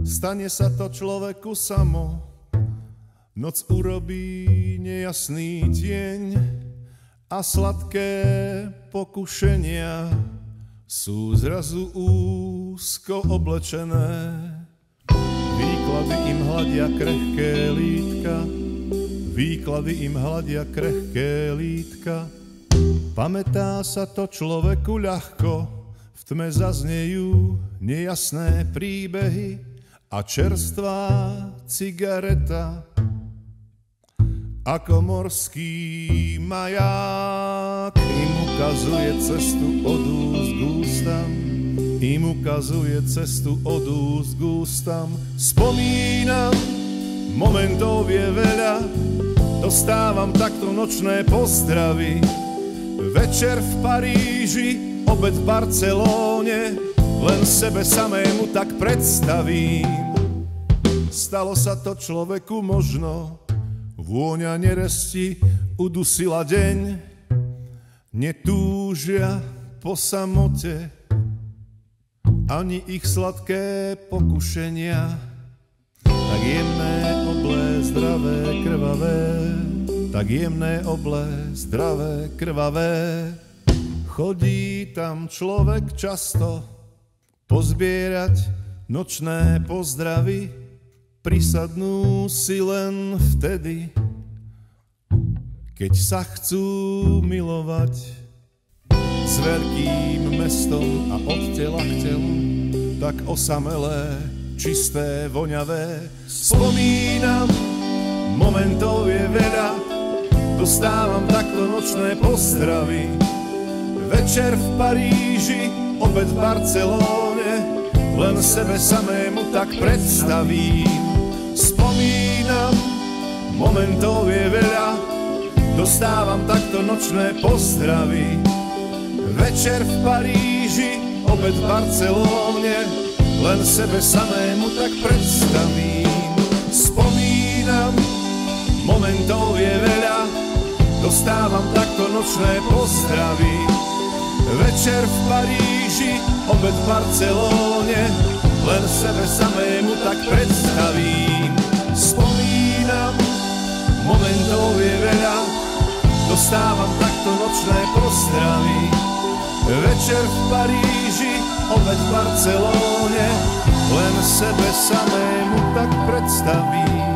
stane sa to človeku samo. Noc urobí nejasný tieň a sladké pokušenia sú zrazu úzko oblečené. Výklady im hladia krehké lítka, výklady im hladia krehké lítka. Pamätá sa to človeku ľahko, v tme zaznejú nejasné príbehy a čerstvá cigareta ako morský maják im ukazuje cestu od úst k ústam, im ukazuje cestu od úst k ústam. Spomínam, momentov je veľa, dostávam takto nočné pozdravy. Večer v Paríži, obed v Barcelóne, len sebe samému tak predstavím. Stalo sa to človeku možno, vôňa neresti udusila deň, netúžia po samote ani ich sladké pokušenia. Tak jemné, oblé, zdravé, krvavé, tak jemné, oblé, zdravé, krvavé. Chodí tam človek často pozbierať nočné pozdravy, prisadnú si len vtedy, keď sa chcú milovať s veľkým mestom a od tela k telu, tak osamelé, čisté, voňavé. Spomínam, momentov je veľa, dostávam takto nočné pozdravy. Večer v Paríži, obed v Barcelóne, len sebe samému tak predstavím. Spomínam, momentov je veľa, dostávam takto nočné pozdravy. Večer v Paríži, obed v Barcelóne, len sebe samému tak predstavím. Spomínam, momentov je veľa, dostávam takto nočné pozdravy. Večer v Paríži, obed v Barcelóne, len sebe samému tak predstavím. Spomínam, momentov je veľa, dostávam takto nočné pozdravy. Večer v Paríži, obed v Barcelóne, len sebe samému tak predstavím.